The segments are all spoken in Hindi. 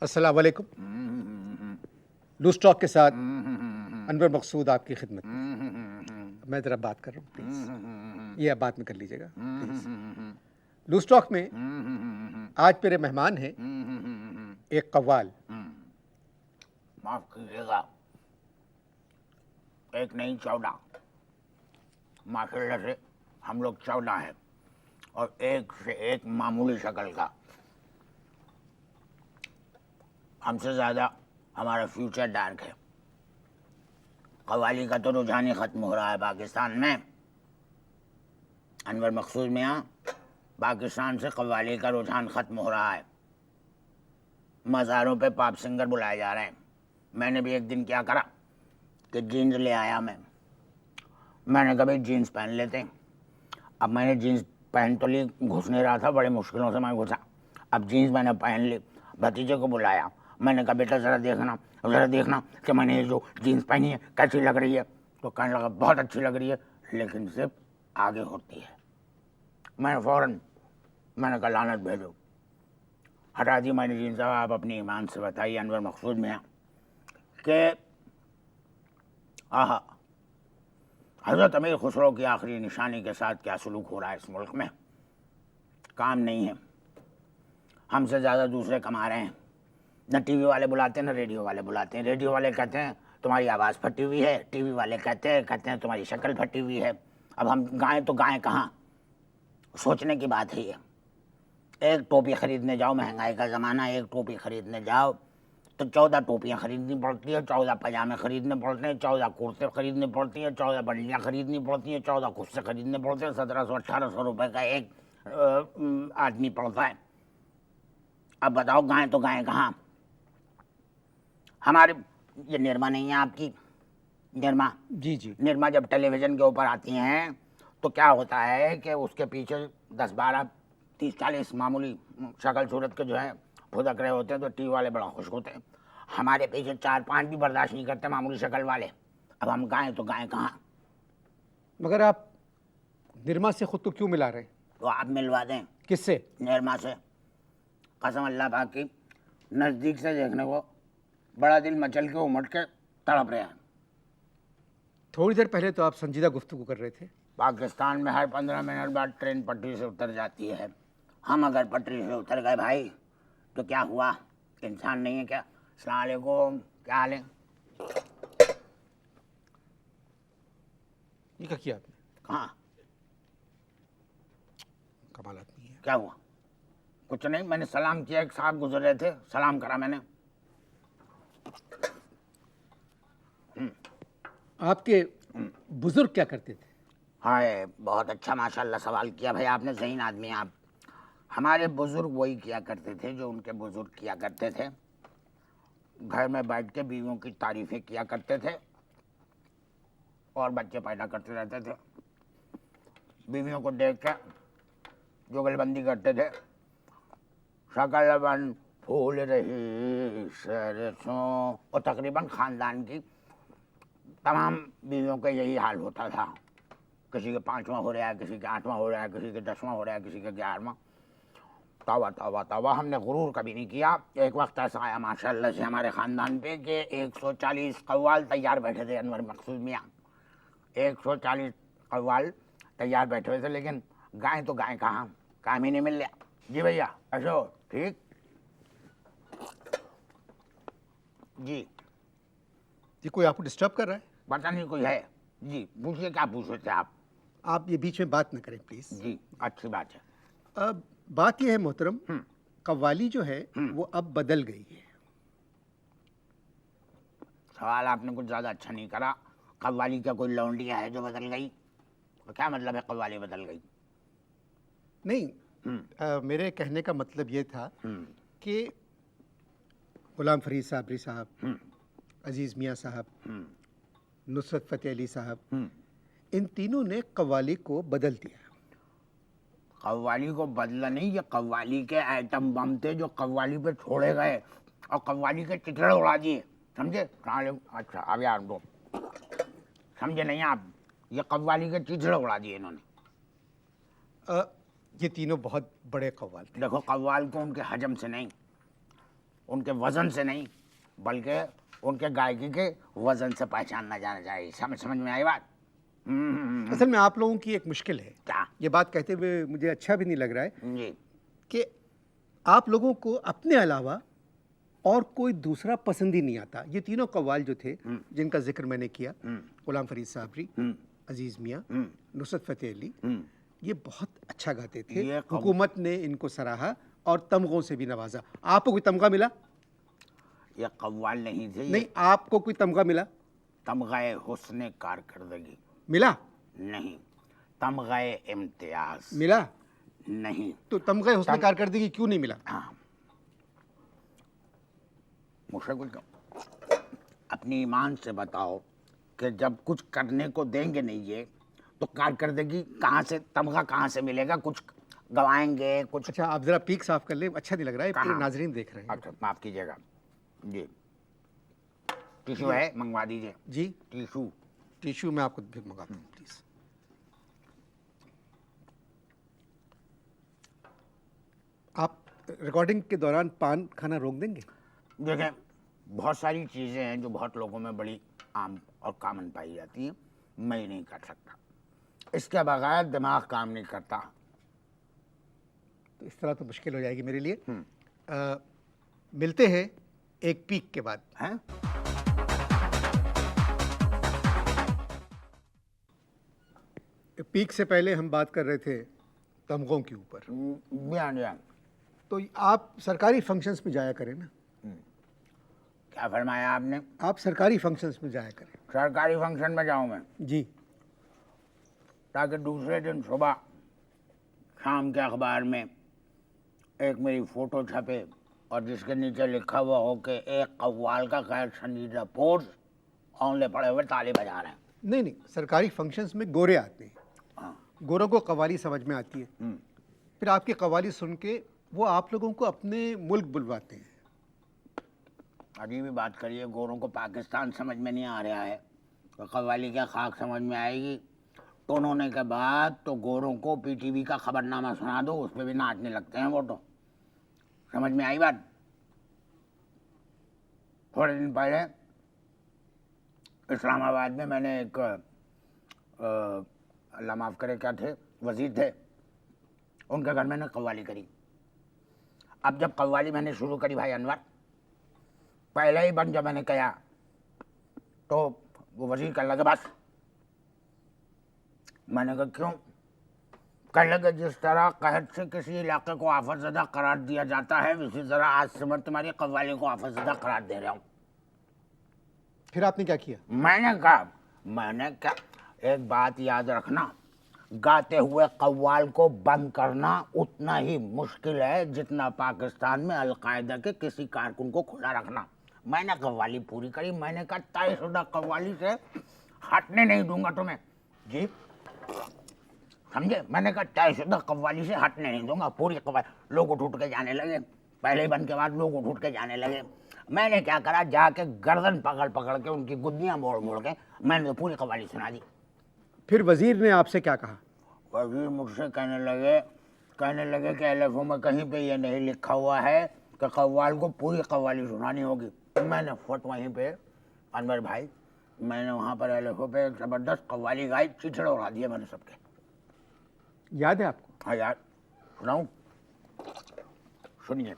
अस्सलाम वालेकुम। लूज टॉक के साथ अनवर मकसूद आपकी खिदमत में। मैं ज़रा बात कर रहा हूँ, प्लीज़। ये आप बात में कर लीजिएगा, प्लीज़। लूज टॉक में आज मेरे मेहमान हैं एक कव्वाल। माफ कीजिएगा, एक नहीं 14। माशाल्लाह से हम लोग 14 हैं और एक से एक मामूली शक्ल का। हमसे ज़्यादा हमारा फ्यूचर डार्क है। कव्वाली का तो रुझान ही ख़त्म हो रहा है पाकिस्तान में। अनवर मकसूद मियाँ, पाकिस्तान से कव्वाली का रुझान ख़त्म हो रहा है। मज़ारों पे पॉप सिंगर बुलाए जा रहे हैं। मैंने भी एक दिन क्या करा कि जीन्स ले आया मैंने कभी जीन्स पहन लेते हैं। अब मैंने जीन्स पहन तो ली, घुस नहीं रहा था, बड़े मुश्किलों से मैं घुसा। अब जीन्स मैंने पहन ली, भतीजे को बुलाया। मैंने कहा बेटा ज़रा देखना कि मैंने ये जो जीन्स पहनी है कैसी लग रही है। तो कहने लगा बहुत अच्छी लग रही है, लेकिन सिर्फ आगे होती है। मैंने कहा लानत भेजो, हटा दी मैंने जीन्स। आप अपनी ईमान से बताइए अनवर मकसूद में कि आहा, हज़रत अमीर खुसरो की आखिरी निशानी के साथ क्या सलूक हो रहा है इस मुल्क में। काम नहीं है, हमसे ज़्यादा दूसरे कमा रहे हैं। न टीवी वाले बुलाते हैं न रेडियो वाले बुलाते हैं। रेडियो वाले कहते हैं तुम्हारी आवाज़ फटी हुई है, टीवी वाले कहते हैं तुम्हारी शक्ल फटी हुई है। अब हम गाएं तो गाएं कहाँ? सोचने की बात है ये। एक टोपी ख़रीदने जाओ, महंगाई का ज़माना, एक टोपी ख़रीदने जाओ तो 14 टोपियाँ ख़रीदनी पड़ती है, 14 पजामे ख़रीदने पड़ते हैं, 14 कुर्ते ख़रीदने पड़ती है, 14 बंडियाँ ख़रीदनी पड़ती हैं, 14 कुर्ते ख़रीदने पड़ते हैं। 1700-1800 रुपये का एक आदमी पड़ता है। अब बताओ गाएं तो गाएं कहाँ? हमारे ये निर्मा नहीं है आपकी, निर्मा जी। निर्मा जब टेलीविज़न के ऊपर आती हैं तो क्या होता है कि उसके पीछे 10-12 30-40 मामूली शक्ल सूरत के जो है फुदक रहे होते हैं, तो टीवी वाले बड़ा खुश होते हैं। हमारे पीछे 4-5 भी बर्दाश्त नहीं करते मामूली शक्ल वाले। अब हम गाएं तो गाएं कहाँ? मगर आप निर्मा से खुद को क्यों मिला रहे हैं? तो आप मिलवा दें। किससे? निर्मा से। कसम अल्लाह पाक की, नज़दीक से देखने को बड़ा दिल मचल के उमड़ के तड़प रहे हैं। थोड़ी देर पहले तो आप संजीदा गुफ्तगू कर रहे थे। पाकिस्तान में हर 15 मिनट बाद ट्रेन पटरी से उतर जाती है। हम अगर पटरी से उतर गए भाई तो क्या हुआ? इंसान नहीं है क्या? अस्सलाम वालेकुम, क्या हाल है? ये क्या किया आपने? कहाँ? कमाल आदमी है। क्या हुआ? कुछ नहीं, मैंने सलाम किया। एक साहब गुजर रहे थे, सलाम करा मैंने। आपके बुजुर्ग क्या करते थे? हाय, बहुत अच्छा माशाल्लाह सवाल किया भाई आपने, ज़हीन आदमी हैं आप। हमारे बुज़ुर्ग वही किया करते थे जो उनके बुज़ुर्ग किया करते थे। घर में बैठ के बीवियों की तारीफ़ें किया करते थे और बच्चे पैदा करते रहते थे। बीवियों को देख के जुगलबंदी करते थे। शकल बन फूल रही सरसों, और तकरीबन ख़ानदान की तमाम बीवियों का यही हाल होता था। किसी के 5वां हो रहा है, किसी के 8वां हो रहा है, किसी के 10वां हो रहा है, किसी के 11वां। तवा हमने गुरूर कभी नहीं किया। एक वक्त ऐसा आया माशाल्लाह से हमारे ख़ानदान पे कि 140 कव्वाल तैयार बैठे थे अनवर मकसूद मियाँ। 140 कव्वाल तैयार बैठे हुए थे, लेकिन गाएं तो गाएं कहाँ? काम ही नहीं मिल रहा। जी भैया, ऐसे हो? ठीक जी। ये कोई आपको डिस्टर्ब कर रहा है? पता नहीं कोई है। जी पूछिए, क्या पूछ रहे थे आप? आप ये बीच में बात न करें, प्लीज़। जी अच्छी बात है। अब बात यह है मोहतरम, कव्वाली जो है वो अब बदल गई है। सवाल आपने कुछ ज़्यादा अच्छा नहीं करा। कव्वाली का कोई लौंडिया है जो बदल गई? तो क्या मतलब है कव्वाली बदल गई? नहीं, मेरे कहने का मतलब ये था कि गुलाम फरीद साबरी साहब, अजीज़ मियाँ साहब, नुसरत फ़तेह अली साहब, इन तीनों ने कव्वाली को बदल दिया। कव्वाली को बदला नहीं, ये कव्वाली के आइटम बम थे जो कव्वाली पे छोड़े गए और कव्वाली के चिथड़े उड़ा दिए, समझे? अच्छा अब यार दो समझे नहीं आप, ये कव्वाली के चिथड़े उड़ा दिए इन्होंने। ये तीनों बहुत बड़े कव्वाल थे। देखो, कव्वाल को उनके हजम से नहीं, उनके वजन से नहीं बल्कि उनके गायकी के वजन से पहचाना जाना चाहिए। समझ में आई बात? असल में आप लोगों की एक मुश्किल है, क्या? ये बात कहते हुए मुझे अच्छा भी नहीं लग रहा है जी। कि आप लोगों को अपने अलावा और कोई दूसरा पसंद ही नहीं आता। ये तीनों कव्वाल जो थे जिनका जिक्र मैंने किया, गुलाम फरीद साबरी, अजीज मियाँ, नुसरत फतेह अली, ये बहुत अच्छा गाते थे। हुकूमत ने इनको सराहा और तमगों से भी नवाजा। आपको कोई तमगा मिला? ये कव्वाल नहीं थे, नहीं, आपको कोई तमगा मिला? तमगाए हुस्ने कारकर्दगी मिला? नहीं, तमगाए इम्तियाज मिला? नहीं। तो तमगा हुस्न कारकर्दगी क्यों नहीं मिला? हाँ, मुझसे कुछ अपनी ईमान से बताओ कि जब कुछ करने को देंगे नहीं ये, तो कारकर्दगी कहाँ से, तमगा कहाँ से मिलेगा? कुछ गवाएंगे कुछ। अच्छा, आप जरा पीक साफ कर ले, अच्छा नहीं लग रहा है, पूरे नाजरीन देख रहे हैं। अच्छा, माफ कीजिएगा जी। टिश्यू है, मंगवा दीजिए जी। टिश्यू। टिश्यू मैं आपको फिर मंगाता हूँ, प्लीज। आप रिकॉर्डिंग के दौरान पान खाना रोक देंगे? देखें, बहुत सारी चीज़ें हैं जो बहुत लोगों में बड़ी आम और कॉमन पाई जाती हैं, मैं नहीं कर सकता। इसके बगैर दिमाग काम नहीं करता। तो इस तरह तो मुश्किल हो जाएगी मेरे लिए। मिलते हैं एक पीक के बाद। हैं? पीक से पहले हम बात कर रहे थे तमगों के ऊपर। बयान तो आप सरकारी फंक्शंस में जाया करें ना। क्या फरमाया आपने? आप सरकारी फंक्शंस में जाया करें। सरकारी फंक्शन में जाऊं मैं? जी। ताकि दूसरे दिन सुबह शाम के अखबार में एक मेरी फ़ोटो छपे और जिसके नीचे लिखा हुआ हो कि एक कव्वाल का गैर संजीदा पोज औंले पड़े हुए ताली बजा रहे हैं। नहीं नहीं, सरकारी फंक्शंस में गोरे आते हैं, गोरों को कव्वाली समझ में आती है, फिर आपकी कव्वाली सुन के वो आप लोगों को अपने मुल्क बुलवाते हैं। अजीब ही बात करिए, गोरों को पाकिस्तान समझ में नहीं आ रहा है तो कव्वाली क्या खाक समझ में आएगी? टोन होने के बाद तो गोरों को पीटीवी का खबरनामा सुना दो, उस पर भी नाचने लगते हैं वो। तो समझ में आई बात? थोड़े दिन पहले इस्लामाबाद में मैंने एक अल्लाह माफ़ करे क्या थे, वज़ीर थे, उनके घर मैंने कव्वाली करी। अब जब कव्वाली मैंने शुरू करी भाई अनवर, पहले ही बन जब मैंने कहा तो वो वज़ीर कहने लगे बस। मैंने कहा क्यों? कहने लगे जिस तरह कहत से किसी इलाके को आफतज़दा करार दिया जाता है, उसी तरह आज से मैं तुम्हारी कव्वाली को आफतज़दा करार दे रहा हूँ। फिर आपने क्या किया? मैंने क्या, एक बात याद रखना, गाते हुए कव्वाल को बंद करना उतना ही मुश्किल है जितना पाकिस्तान में अलकायदा के किसी कारकुन को खुला रखना। मैंने कव्वाली पूरी करी, मैंने कहा तयशुदा कव्वाली से हटने नहीं दूंगा तुम्हें। जी समझे? मैंने कहा तयशुदा कव्वाली से हटने नहीं दूंगा, पूरी कव्वाली। लोग उठ के जाने लगे, पहले बंद के बाद लोग उठ के जाने लगे। मैंने क्या करा, जाके गर्दन पकड़ के उनकी गुद्दियाँ मोड़ के मैंने तो पूरी कव्वाली सुना दी। फिर वजीर ने आपसे क्या कहा? वजीर मुझसे कहने लगे कि अलफ़ों में कहीं पे ये नहीं लिखा हुआ है कि कव्वाल को पूरी कव्वाली सुनानी होगी। मैंने फट वहीं पे अनवर भाई, मैंने वहाँ पर अलफ़ों पे एक ज़बरदस्त कव्वाली गाई, चिचड़े उड़ा दिए मैंने सबके। याद है आपको? हाँ यार, सुनाऊँ? सुनिए।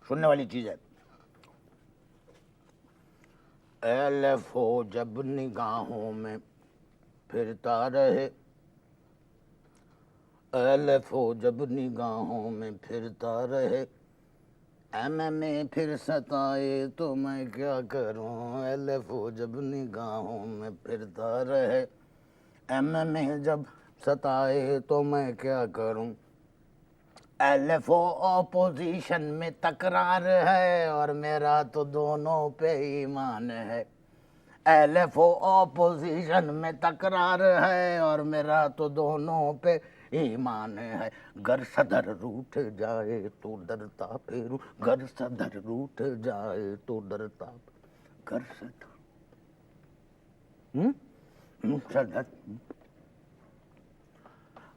सुनने वाली चीज़ है। अलफ़ो जब निगाहों में फिरता रहे, अलफ़ो जब निगाहों में फिरता रहे, में फिर सताए तो मैं क्या करूं। अलफ़ो जब निगाहों में फिरता रहे, में जब सताए तो मैं क्या करूं। अलफ़ो ऑपोजिशन में तकरार है और मेरा तो दोनों पे ईमान है। अलफ़ो ऑपोजिशन में तकरार है और मेरा तो दोनों पे ईमान है। घर सदर रूठ जाए तो डरता फिरूं, घर सदर रूठ जाए तो डरता, घर सदर सदर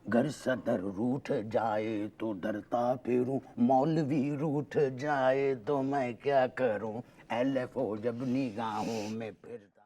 घर सदर रूठ जाए तो डरता फिरूं, मौलवी रूठ जाए तो मैं क्या करूं, LFO जब निगाहों में फिरता